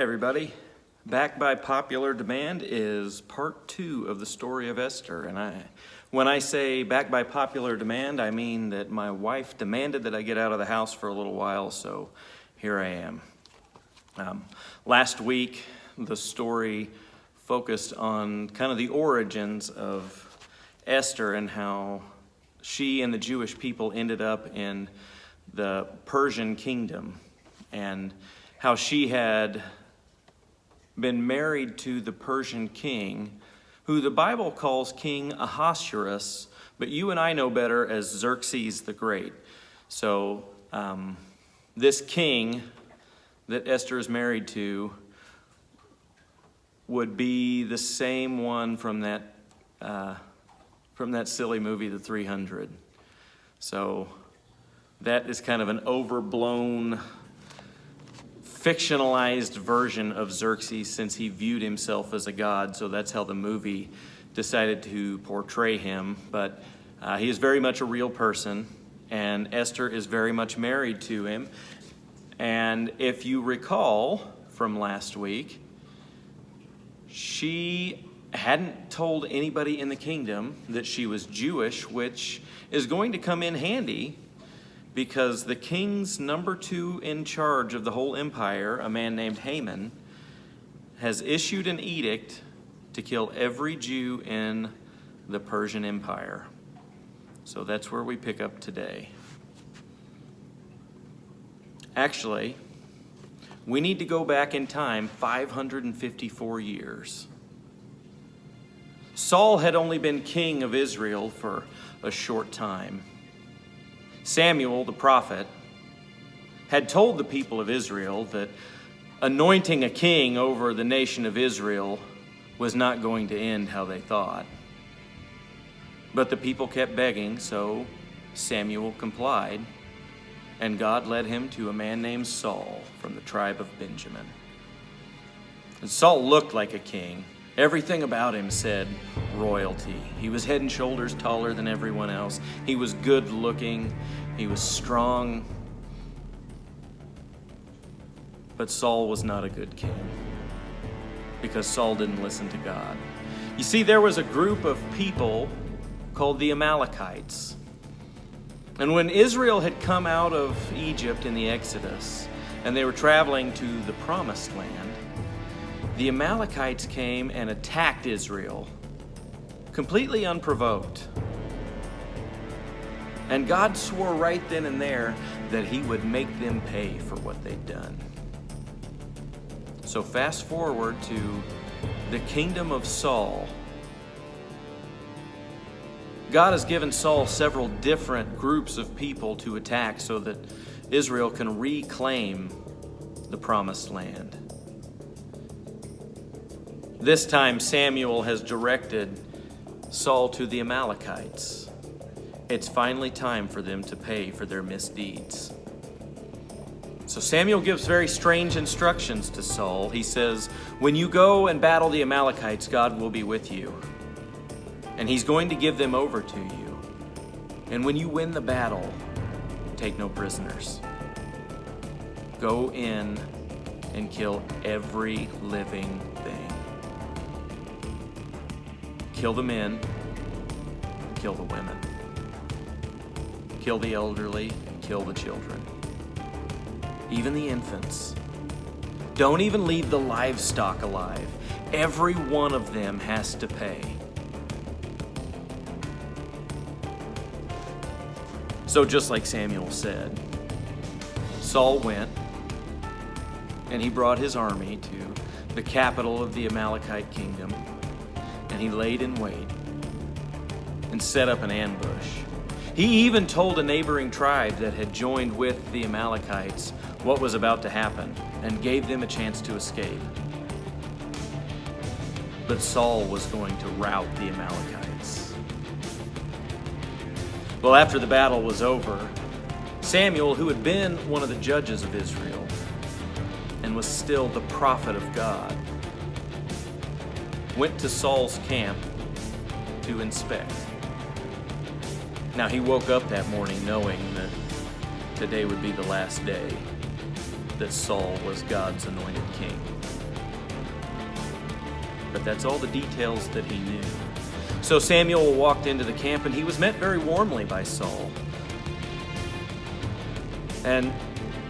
everybody. Back by popular demand is part 2 of the story of Esther. And when I say back by popular demand, I mean that my wife demanded that I get out of the house for a little while, so here I am. Last week, the story focused on kind of the origins of Esther and how she and the Jewish people ended up in the Persian kingdom, and how she had been married to the Persian king, who the Bible calls King Ahasuerus, but you and I know better as Xerxes the Great. So this king that Esther is married to would be the same one from that silly movie, The 300. So that is kind of an overblown, fictionalized version of Xerxes, since he viewed himself as a god. So that's how the movie decided to portray him. But he is very much a real person, and Esther is very much married to him. And if you recall from last week, she hadn't told anybody in the kingdom that she was Jewish, which is going to come in handy, because the king's number 2 in charge of the whole empire, a man named Haman, has issued an edict to kill every Jew in the Persian Empire. So that's where we pick up today. Actually, we need to go back in time 554 years. Saul had only been king of Israel for a short time. Samuel, the prophet, had told the people of Israel that anointing a king over the nation of Israel was not going to end how they thought. But the people kept begging, so Samuel complied, and God led him to a man named Saul from the tribe of Benjamin. And Saul looked like a king. Everything about him said royalty. He was head and shoulders taller than everyone else. He was good looking. He was strong. But Saul was not a good king, because Saul didn't listen to God. You see, there was a group of people called the Amalekites. And when Israel had come out of Egypt in the Exodus, and they were traveling to the Promised Land, the Amalekites came and attacked Israel, completely unprovoked. And God swore right then and there that he would make them pay for what they'd done. So fast forward to the kingdom of Saul. God has given Saul several different groups of people to attack so that Israel can reclaim the Promised Land. This time, Samuel has directed Saul to the Amalekites. It's finally time for them to pay for their misdeeds. So Samuel gives very strange instructions to Saul. He says, when you go and battle the Amalekites, God will be with you, and he's going to give them over to you. And when you win the battle, take no prisoners. Go in and kill every living thing. Kill the men, kill the women. Kill the elderly, and kill the children. Even the infants. Don't even leave the livestock alive. Every one of them has to pay. So just like Samuel said, Saul went, and he brought his army to the capital of the Amalekite kingdom, and he laid in wait and set up an ambush. He even told a neighboring tribe that had joined with the Amalekites what was about to happen, and gave them a chance to escape. But Saul was going to rout the Amalekites. Well, after the battle was over, Samuel, who had been one of the judges of Israel and was still the prophet of God, went to Saul's camp to inspect. Now, he woke up that morning knowing that today would be the last day that Saul was God's anointed king. but that's all the details that he knew. So Samuel walked into the camp, and he was met very warmly by Saul. And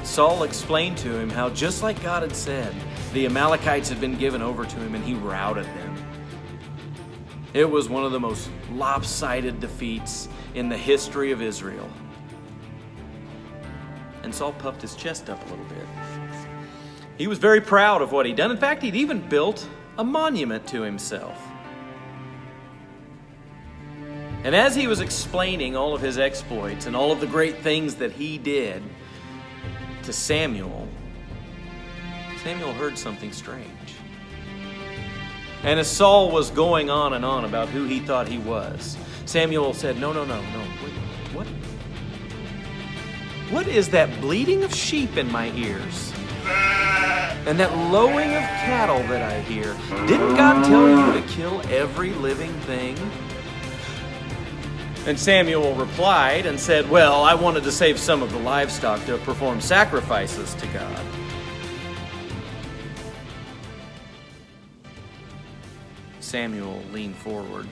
Saul explained to him how, just like God had said, the Amalekites had been given over to him, and he routed them. It was one of the most lopsided defeats in the history of Israel. And Saul puffed his chest up a little bit. He was very proud of what he'd done. In fact, he'd even built a monument to himself. And as he was explaining all of his exploits and all of the great things that he did to Samuel, Samuel heard something strange. And as Saul was going on and on about who he thought he was, Samuel said, No. Wait, what is that bleating of sheep in my ears? And that lowing of cattle that I hear? Didn't God tell you to kill every living thing? And Samuel replied and said, Well, I wanted to save some of the livestock to perform sacrifices to God. Samuel leaned forward,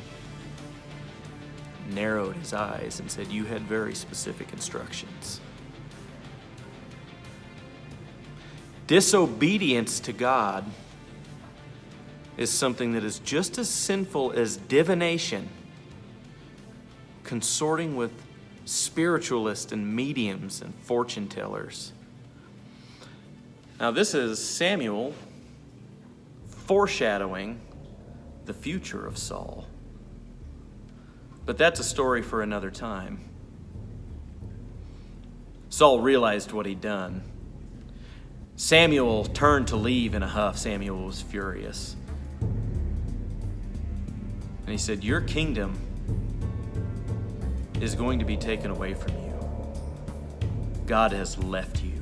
narrowed his eyes, and said, You had very specific instructions. Disobedience to God is something that is just as sinful as divination, consorting with spiritualists and mediums and fortune tellers. Now, this is Samuel foreshadowing the future of Saul. But that's a story for another time. Saul realized what he'd done. Samuel turned to leave in a huff. Samuel was furious. And he said, Your kingdom is going to be taken away from you. God has left you.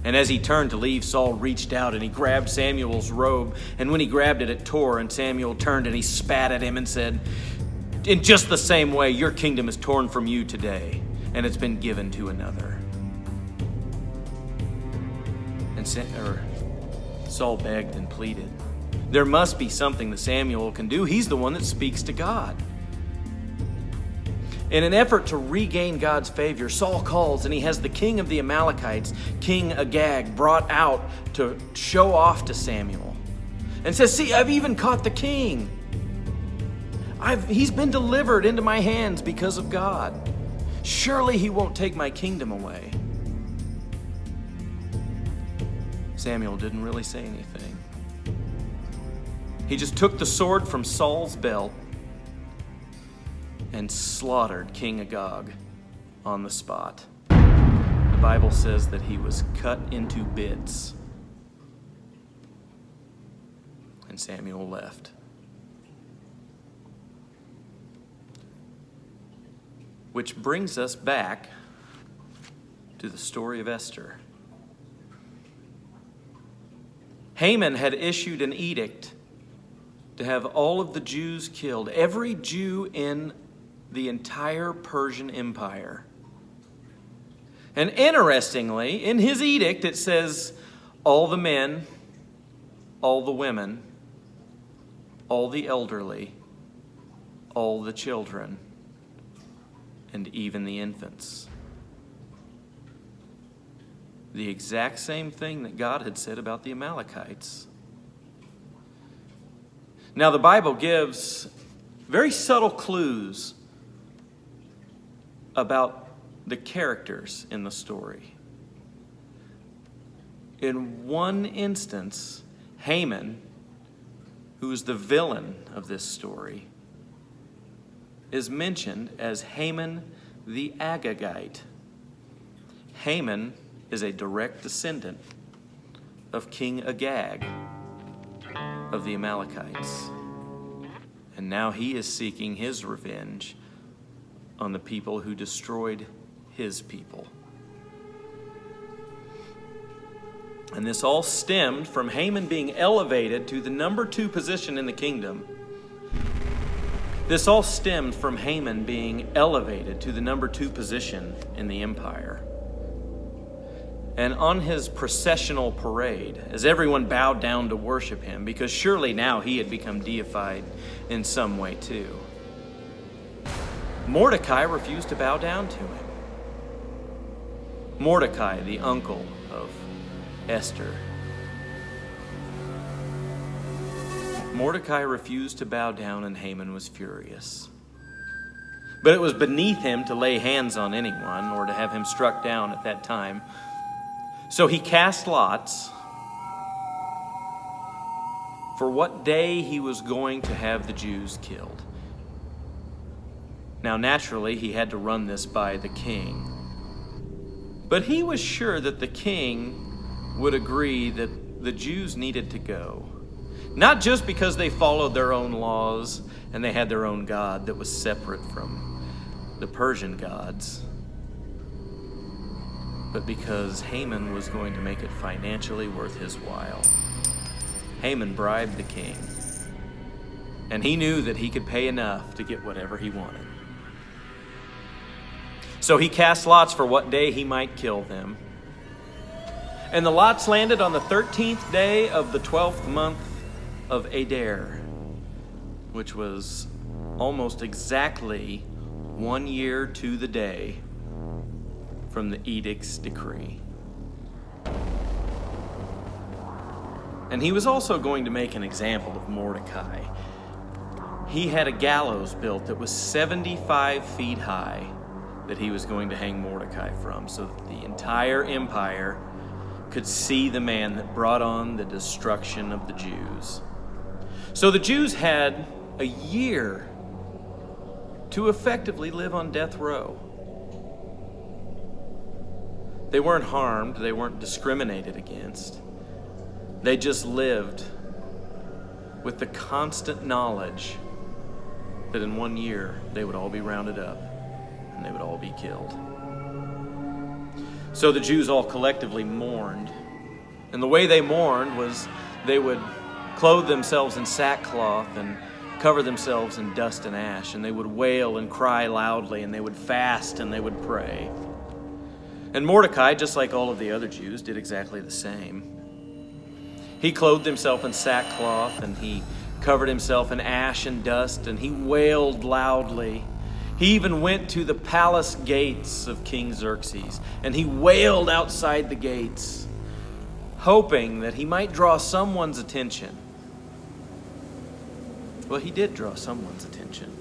And as he turned to leave, Saul reached out and he grabbed Samuel's robe. And when he grabbed it, it tore. And Samuel turned and he spat at him and said, In just the same way, your kingdom is torn from you today, and it's been given to another. And Saul begged and pleaded. There must be something that Samuel can do. He's the one that speaks to God. In an effort to regain God's favor, Saul calls and he has the king of the Amalekites, King Agag, brought out to show off to Samuel. And says, See, I've even caught the king. He's been delivered into my hands because of God. Surely he won't take my kingdom away. Samuel didn't really say anything. He just took the sword from Saul's belt and slaughtered King Agag on the spot. The Bible says that he was cut into bits. And Samuel left. Which brings us back to the story of Esther. Haman had issued an edict to have all of the Jews killed, every Jew in the entire Persian Empire. And interestingly, in his edict it says, all the men, all the women, all the elderly, all the children, and even the infants. The exact same thing that God had said about the Amalekites. Now, the Bible gives very subtle clues about the characters in the story. In one instance, Haman, who is the villain of this story, is mentioned as Haman the Agagite. Haman is a direct descendant of King Agag of the Amalekites. And now he is seeking his revenge on the people who destroyed his people. And this all stemmed from Haman being elevated to the number 2 position in the kingdom. This all stemmed from Haman being elevated to the number 2 position in the empire. And on his processional parade, as everyone bowed down to worship him, because surely now he had become deified in some way too, Mordecai refused to bow down to him. Mordecai, the uncle of Esther. Mordecai refused to bow down, and Haman was furious. But it was beneath him to lay hands on anyone or to have him struck down at that time. So he cast lots for what day he was going to have the Jews killed. Now, naturally, he had to run this by the king. But he was sure that the king would agree that the Jews needed to go. Not just because they followed their own laws and they had their own God that was separate from the Persian gods, but because Haman was going to make it financially worth his while. Haman bribed the king, and he knew that he could pay enough to get whatever he wanted. So he cast lots for what day he might kill them. And the lots landed on the 13th day of the 12th month of Adar, which was almost exactly 1 year to the day from the edict's decree. And he was also going to make an example of Mordecai. He had a gallows built that was 75 feet high that he was going to hang Mordecai from, so that the entire empire could see the man that brought on the destruction of the Jews. So the Jews had a year to effectively live on death row. They weren't harmed, they weren't discriminated against. They just lived with the constant knowledge that in 1 year they would all be rounded up and they would all be killed. So the Jews all collectively mourned. And the way they mourned was they would clothe themselves in sackcloth and cover themselves in dust and ash, and they would wail and cry loudly, and they would fast and they would pray. And Mordecai, just like all of the other Jews, did exactly the same. He clothed himself in sackcloth, and he covered himself in ash and dust, and he wailed loudly. He even went to the palace gates of King Xerxes, and he wailed outside the gates, hoping that he might draw someone's attention. Well, he did draw someone's attention.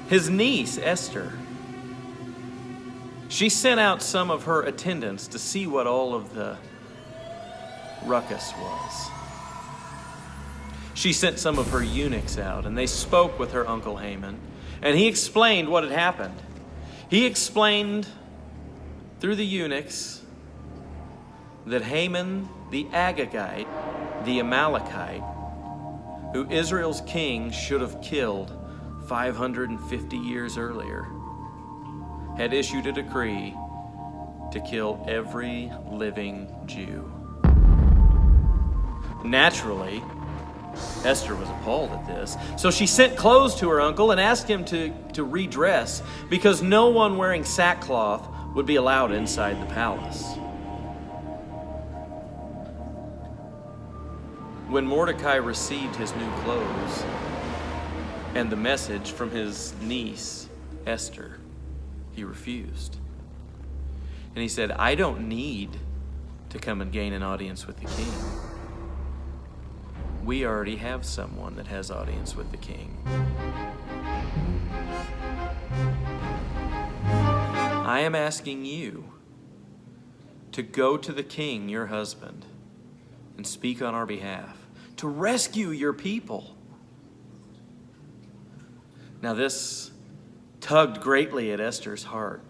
His niece, Esther. She sent out some of her attendants to see what all of the ruckus was. She sent some of her eunuchs out, and they spoke with her uncle Haman, and he explained what had happened. He explained through the eunuchs that Haman the Agagite, the Amalekite, who Israel's king should have killed 550 years earlier, had issued a decree to kill every living Jew. Naturally, Esther was appalled at this, so she sent clothes to her uncle and asked him to redress, because no one wearing sackcloth would be allowed inside the palace. When Mordecai received his new clothes and the message from his niece, Esther, he refused. And he said, I don't need to come and gain an audience with the king. We already have someone that has audience with the king. I am asking you to go to the king, your husband, and speak on our behalf, to rescue your people. Now this tugged greatly at Esther's heart,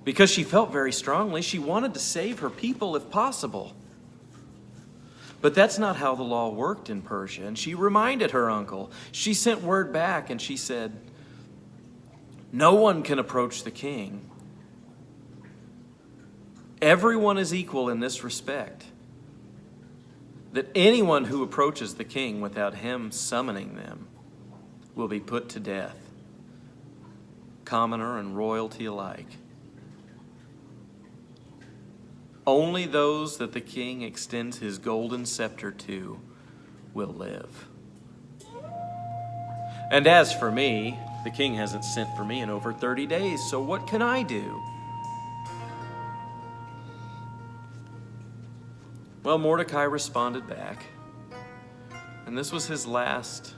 because she felt very strongly she wanted to save her people if possible. But that's not how the law worked in Persia, and she reminded her uncle. She sent word back and she said, no one can approach the king. Everyone is equal in this respect, that anyone who approaches the king without him summoning them will be put to death, commoner and royalty alike. Only those that the king extends his golden scepter to will live. And as for me, the king hasn't sent for me in over 30 days, so what can I do? Well, Mordecai responded back, and this was his last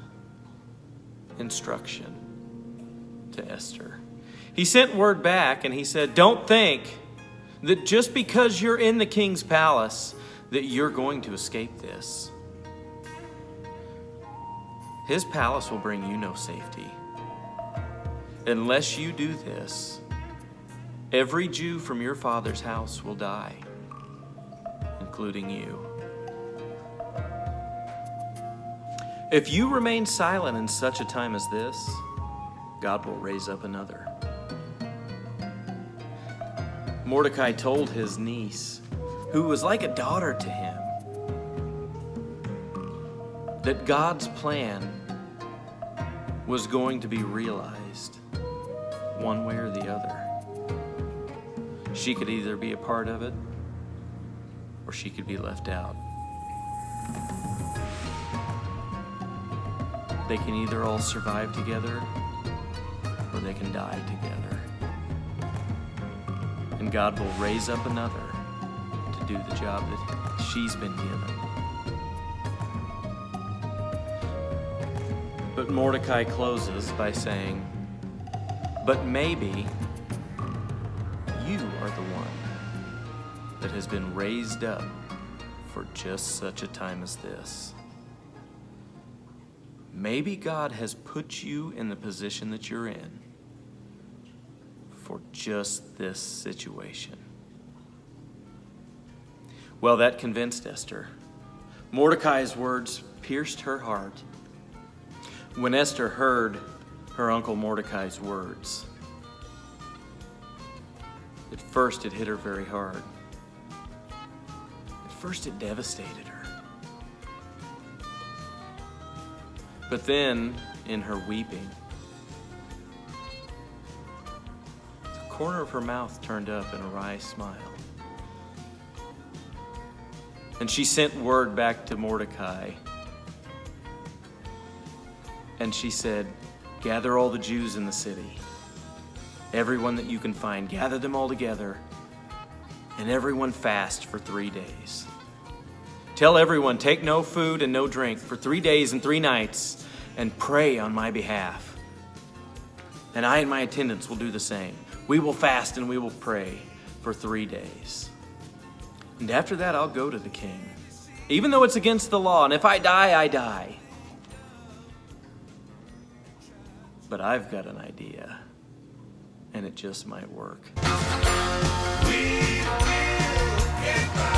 instruction to Esther. He sent word back and he said, don't think that just because you're in the king's palace that you're going to escape this. His palace will bring you no safety. Unless you do this, every Jew from your father's house will die, including you. If you remain silent in such a time as this, God will raise up another. Mordecai told his niece, who was like a daughter to him, that God's plan was going to be realized one way or the other. She could either be a part of it or she could be left out. They can either all survive together or they can die together. And God will raise up another to do the job that she's been given. But Mordecai closes by saying, but maybe you are the one that has been raised up for just such a time as this. Maybe God has put you in the position that you're in for just this situation. Well, that convinced Esther. Mordecai's words pierced her heart. When Esther heard her uncle Mordecai's words, at first it hit her very hard. At first it devastated her. But then, in her weeping, the corner of her mouth turned up in a wry smile. And she sent word back to Mordecai. And she said, gather all the Jews in the city. Everyone that you can find, gather them all together. And everyone fast for 3 days. Tell everyone, take no food and no drink for 3 days and 3 nights, and pray on my behalf. And I and my attendants will do the same. We will fast and we will pray for 3 days. And after that, I'll go to the king, even though it's against the law. And if I die, I die. But I've got an idea, and it just might work. We will get by.